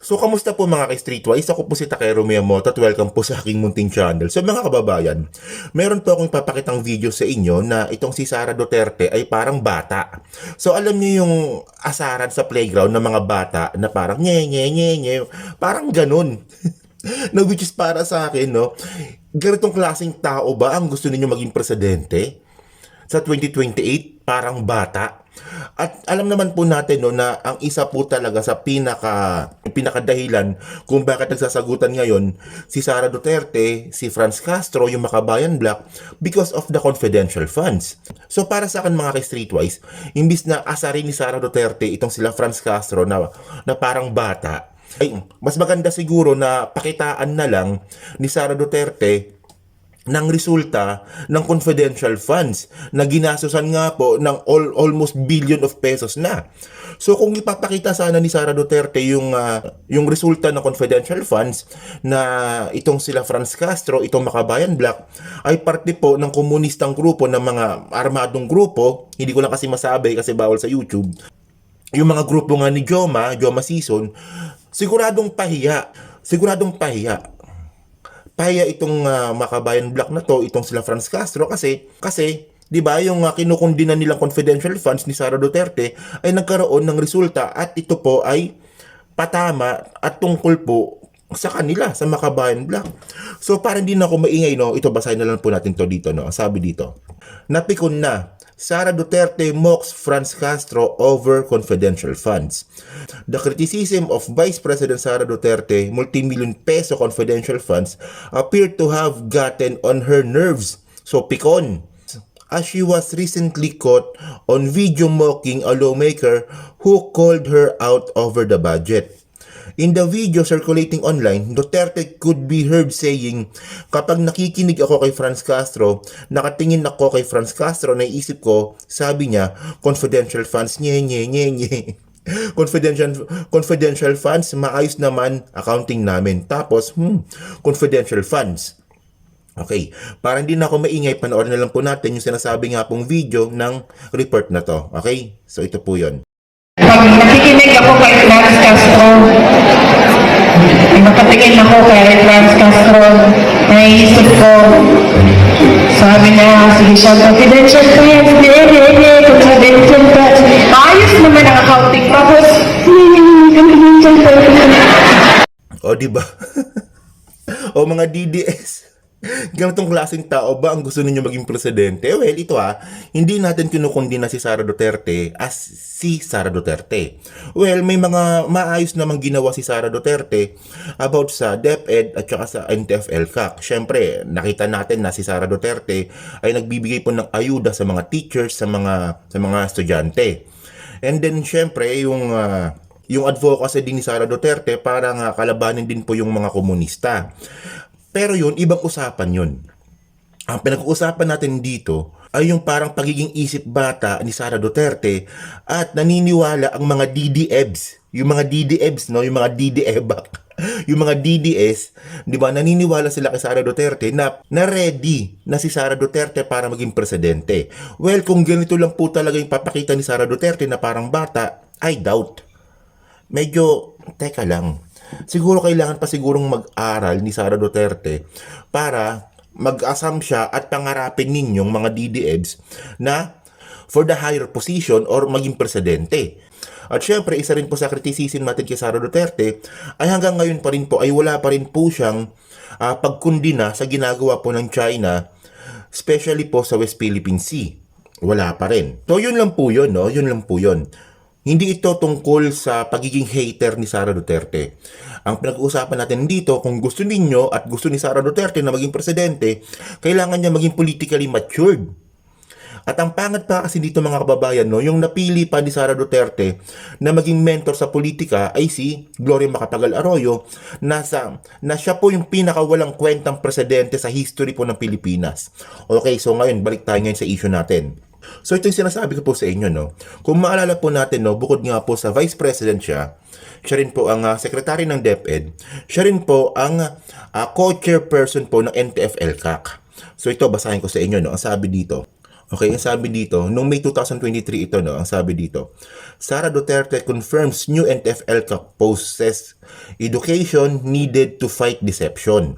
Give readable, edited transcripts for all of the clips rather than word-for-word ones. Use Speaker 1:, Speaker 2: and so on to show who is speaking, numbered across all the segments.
Speaker 1: So, kamusta po mga ka-Streetwise? Ako po si Takero Miyamoto at welcome po sa aking munting channel. So, mga kababayan, meron po akong ipapakitang video sa inyo na itong si Sara Duterte ay parang bata. So, alam niyo yung asaran sa playground ng mga bata na parang nye, parang ganun. No, which is para sa akin, no? Ganitong klaseng tao ba ang gusto ninyo maging presidente? Sa 2028, parang bata. At alam naman po natin no, na ang isa po talaga sa pinakadahilan kung bakit nagsasagutan ngayon si Sara Duterte, si Franz Castro, yung Makabayan Black because of the confidential funds. So para sa akin mga ka-Streetwise, imbis na asarin ni Sara Duterte itong sila Franz Castro na parang bata, ay mas maganda siguro na pakitaan na lang ni Sara Duterte ng resulta ng confidential funds na ginasusan nga po ng almost billion of pesos na. So kung ipapakita sana ni Sara Duterte yung resulta ng confidential funds na itong sila Franz Castro, itong Makabayan Black ay parte po ng komunistang grupo ng mga armadong grupo, hindi ko lang kasi masabi kasi bawal sa YouTube. Yung mga grupo nga ni Joma Season, siguradong pahiya. Pahiya itong Makabayan Black na to, itong sila Franz Castro kasi 'di ba yung kinukundinan nilang confidential funds ni Sara Duterte ay nagkaroon ng resulta at ito po ay patama at tungkol po sa kanila, sa Makabayan Black. So para hindi na ako maingay no, ito basahin na lang po natin to dito no. Sabi dito, napikon na Sara Duterte mocks Franz Castro over confidential funds. The criticism of Vice President Sara Duterte multi-million peso confidential funds appeared to have gotten on her nerves. So pikon, as she was recently caught on video mocking a lawmaker who called her out over the budget. In the video circulating online, Duterte could be heard saying, kapag nakikinig ako kay Franz Castro, nakatingin ako kay Franz Castro, naisip ko, sabi niya, confidential funds, nye. Confidential funds, maayos naman accounting namin. Tapos, confidential funds. Okay, para hindi na ako maingay, panoorin na lang po natin yung sinasabi nga pong video ng report na to. Okay, so ito po yun.
Speaker 2: Pag nakikinig ako kay Franz Castro, nakatingin ako kay Franz Castro, naisip ko, sabi niya, sige siya, confidential funds, confidential funds. Ayos naman ang accounting, tapos, confidential funds.
Speaker 1: O, diba? O mga DDS. Ganitong klaseng tao ba ang gusto ninyo maging presidente? Well, ito hindi natin kinukundina si Sara Duterte as si Sara Duterte. Well, may mga maayos namang ginawa si Sara Duterte about sa DepEd at saka sa NTF-ELCAC. Syempre, nakita natin na si Sara Duterte ay nagbibigay po ng ayuda sa mga teachers, sa mga estudyante. And then, syempre, yung advocacy din ni Sara Duterte para nga kalabanin din po yung mga komunista. Pero yun, ibang usapan yun. Ang pinag-uusapan natin dito ay yung parang pagiging isip bata ni Sara Duterte at naniniwala ang mga DDEBs. Yung mga DDEBs, no? Yung mga DDEBak. Yung mga DDS, di ba, naniniwala sila kay Sara Duterte na ready na si Sara Duterte para maging presidente. Well, kung ganito lang po talaga yung papakita ni Sara Duterte na parang bata, I doubt. Medyo, teka lang. Siguro kailangan pa sigurong mag-aral ni Sara Duterte para mag-asam siya at pangarapin ninyong mga DDEBs na for the higher position or maging presidente. At syempre, isa rin po sa criticism natin kay Sara Duterte ay hanggang ngayon pa rin po ay wala pa rin po siyang pagkundina sa ginagawa po ng China, especially po sa West Philippine Sea. Wala pa rin. So yun lang po yun, no? Yun lang po yun. Hindi ito tungkol sa pagiging hater ni Sara Duterte. Ang pinag-uusapan natin dito, kung gusto ninyo at gusto ni Sara Duterte na maging presidente, kailangan niya maging politically matured. At ang pangat pa kasi dito mga kababayan, no, yung napili pa ni Sara Duterte na maging mentor sa politika ay si Gloria Macapagal Arroyo na siya po yung pinakawalang kwentang presidente sa history po ng Pilipinas. Okay, so ngayon, balik tayo ngayon sa issue natin. So ito yung sinasabi ko po sa inyo, no. Kung maalala po natin, no, bukod nga po sa Vice President siya rin po ang Secretary ng DepEd, siya rin po ang co-chairperson po ng NTF-ELCAC. So ito, basahin ko sa inyo, no. Ang sabi dito, Okay, ang sabi dito, noong May 2023 ito, no, ang sabi dito, Sara Duterte confirms new NTF-ELCAC posts education needed to fight deception.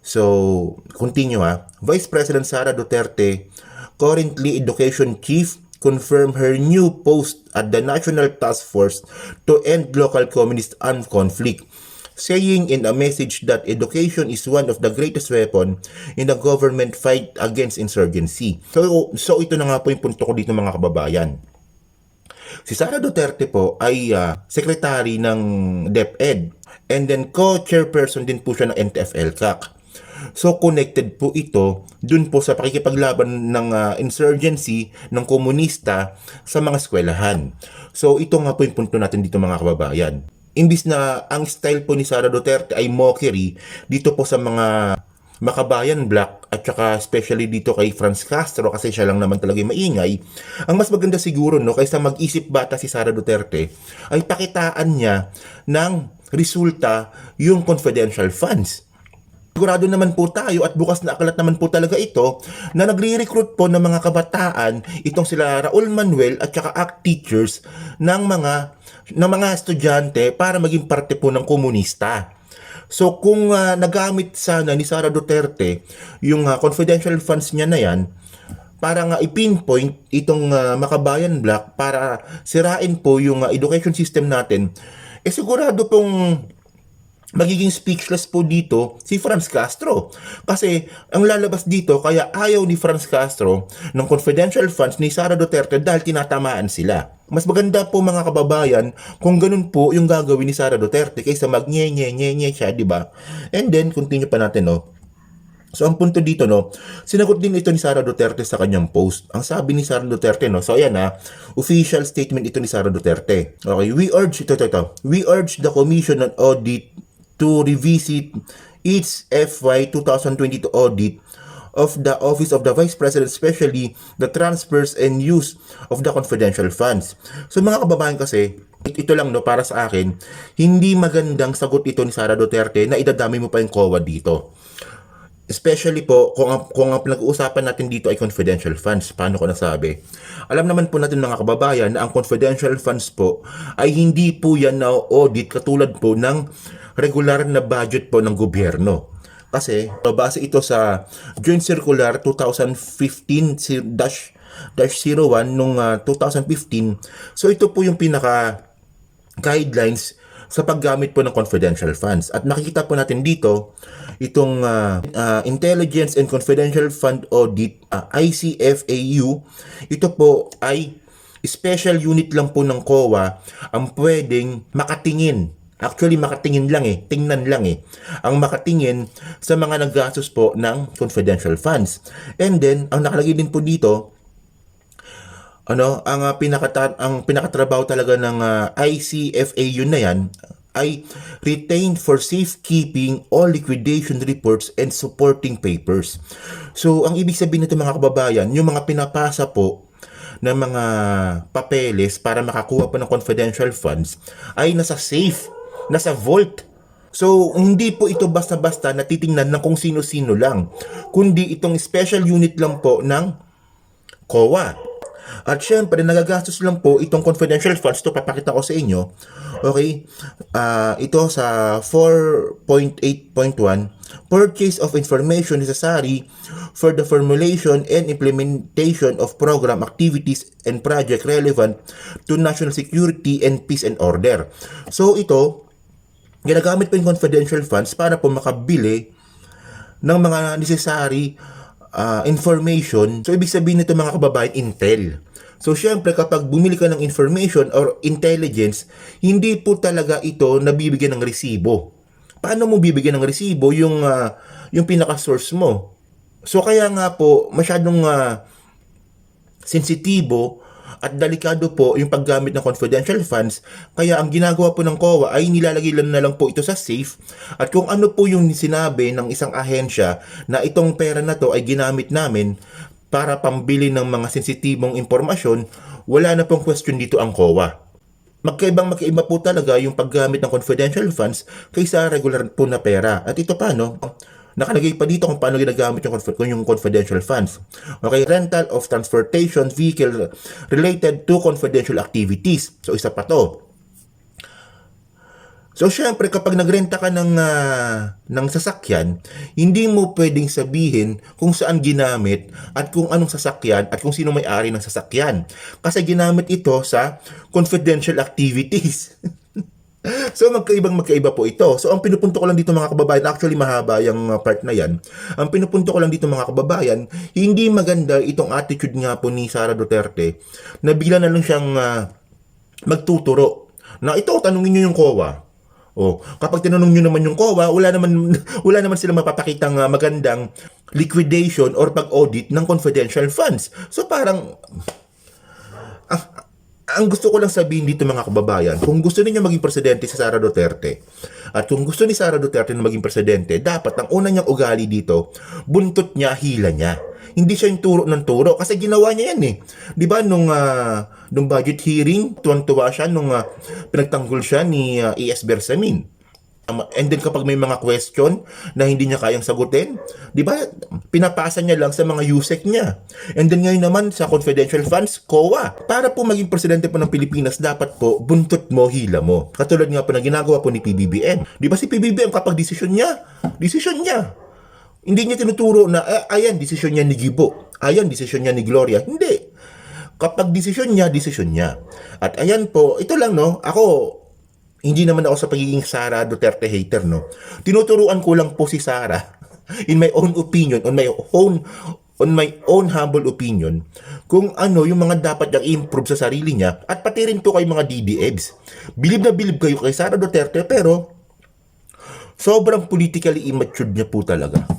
Speaker 1: So, continue ha. Vice President Sara Duterte, currently Education Chief, confirmed her new post at the National Task Force to End Local Communist Armed Conflict, saying in a message that education is one of the greatest weapon in the government fight against insurgency. So ito na nga po yung punto ko dito mga kababayan. Si Sara Duterte po ay secretary ng DepEd and then co-chairperson din po siya ng NTF-ELCAC. So connected po ito dun po sa pakikipaglaban ng insurgency ng komunista sa mga eskwelahan. So ito nga po yung punto natin dito mga kababayan. Imbis na ang style po ni Sara Duterte ay mockery dito po sa mga makabayan black at saka especially dito kay Franz Castro kasi siya lang naman talaga maingay, ang mas maganda siguro no kaysa mag-isip bata si Sara Duterte ay pakitaan niya ng resulta yung confidential funds. Sigurado naman po tayo at bukas na akalat naman po talaga ito na nagre-recruit po ng mga kabataan itong sila Raul Manuel at saka ACT teachers ng mga estudyante para maging parte po ng komunista. So kung nagamit sana ni Sara Duterte yung confidential funds niya na yan para nga i-pinpoint itong makabayan black para sirain po yung education system natin, sigurado pong magiging speechless po dito si Franz Castro. Kasi ang lalabas dito, kaya ayaw ni Franz Castro ng confidential funds ni Sara Duterte dahil tinatamaan sila. Mas maganda po mga kababayan kung ganun po yung gagawin ni Sara Duterte kaysa mag-nye-nye-nye siya, di ba? And then, continue pa natin, no? So, ang punto dito, no, sinagot din ito ni Sara Duterte sa kanyang post. Ang sabi ni Sara Duterte, no, so ayan official statement ito ni Sara Duterte. Okay, we urge the Commission on Audit to revisit its FY 2022 audit of the Office of the Vice President, especially the transfers and use of the confidential funds. So mga kababayan kasi, ito lang no para sa akin, hindi magandang sagot ito ni Sara Duterte na idadami mo pa yung COA dito. Especially po, kung ang pinag-uusapan natin dito ay confidential funds. Paano ko nasabi? Alam naman po natin mga kababayan na ang confidential funds po ay hindi po yan na audit katulad po ng regular na budget po ng gobyerno. Kasi, base ito sa Joint Circular 2015-01 nung 2015. So ito po yung pinaka guidelines sa paggamit po ng confidential funds. At nakikita po natin dito, itong Intelligence and Confidential Fund Audit, ICFAU, ito po ay special unit lang po ng COA ang pwedeng makatingin. Actually, makatingin lang tingnan lang ang makatingin sa mga naggastos po ng confidential funds. And then, ang nakalagay din po dito, ang pinakatrabaho talaga ng ICFAU na yan ay retained for safekeeping all liquidation reports and supporting papers. So, ang ibig sabihin nito mga kababayan, yung mga pinapasa po ng mga papeles para makakuha po ng confidential funds ay nasa safe, nasa vault. So, hindi po ito basta-basta natitingnan ng kung sino-sino lang, kundi itong special unit lang po ng COA. At syempre, nagagastos lang po itong confidential funds. Ito, papakita ko sa inyo. Okay? Ito sa 4.8.1, purchase of information necessary for the formulation and implementation of program activities and project relevant to national security and peace and order. So, ito, ginagamit po yung confidential funds para po makabili ng mga necessary information. So, ibig sabihin nito mga kababayan, intel. So, syempre, kapag bumili ka ng information or intelligence, hindi po talaga ito nabibigyan ng resibo. Paano mo bibigyan ng resibo yung pinaka-source mo? So, kaya nga po, masyadong sensitibo at delikado po yung paggamit ng confidential funds. Kaya ang ginagawa po ng COA ay nilalagay na lang po ito sa safe. At kung ano po yung sinabi ng isang ahensya na itong pera na to ay ginamit namin para pambili ng mga sensitibong impormasyon, wala na pong question dito ang COA. Magkaiba po talaga yung paggamit ng confidential funds kaysa regular po na pera. At ito pa, no? Nakalagay pa dito kung paano ginagamit yung confidential funds. Okay, rental of transportation vehicle related to confidential activities. So, isa pa to. So, syempre, kapag nagrenta ka ng sasakyan, hindi mo pwedeng sabihin kung saan ginamit at kung anong sasakyan at kung sino may-ari ng sasakyan. Kasi ginamit ito sa confidential activities. So, magkaiba po ito. So, ang pinupunto ko lang dito mga kababayan, actually mahaba yung part na yan. Ang pinupunto ko lang dito mga kababayan, hindi maganda itong attitude nga po ni Sara Duterte na bigla na lang siyang magtuturo. Na ito, tanungin nyo yung COA. Oh, kapag tinanong nyo naman yung COA, wala naman sila mapapakitang magandang liquidation or pag-audit ng confidential funds. So, parang ang gusto ko lang sabihin dito mga kababayan, kung gusto niyo maging presidente si Sara Duterte, at kung gusto ni Sara Duterte na maging presidente, dapat ang una niyang ugali dito, buntot niya, hila niya. Hindi siya yung turo ng turo, kasi ginawa niya yan eh. Di ba nung budget hearing, tuwan-tuwa siya nung pinagtanggol siya ni E.S. Bersamin. And then kapag may mga question na hindi niya kayang sagutin, di ba, pinapasa niya lang sa mga USEC niya. And then ngayon naman sa confidential funds, COA. Para po maging presidente po ng Pilipinas, dapat po buntot mo, hila mo. Katulad nga po na ginagawa po ni PBBM. Di ba si PBBM kapag desisyon niya. Hindi niya tinuturo na, ayan, desisyon niya ni Gibo. Ayan, desisyon niya ni Gloria. Hindi. Kapag desisyon niya. At ayan po, ito lang no, hindi naman ako sa pagiging Sara Duterte hater, no. Tinuturuan ko lang po si Sara in my own opinion, on my own humble opinion, kung ano yung mga dapat niyang improve sa sarili niya at pati rin po kay mga DDEBs. Bilib na bilib kayo kay Sara Duterte pero sobrang politically immature niya po talaga.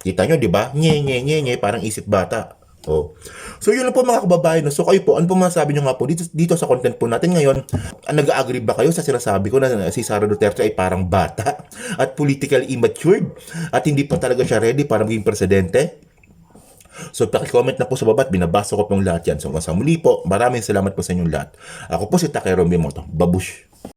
Speaker 1: Kita nyo, di ba? Nye, parang isip bata. Oh. So yun lang po mga kababayan. So kayo po, ano po masasabi nyo nga po dito sa content po natin ngayon? Nag-agree ba kayo sa sinasabi ko na si Sara Duterte ay parang bata at politically immature at hindi pa talaga siya ready para maging presidente? So paki-comment na po sa baba at binabasa ko pong lahat yan. So sa muli po, maraming salamat po sa inyong lahat. Ako po si Takero Miyamoto. Babush!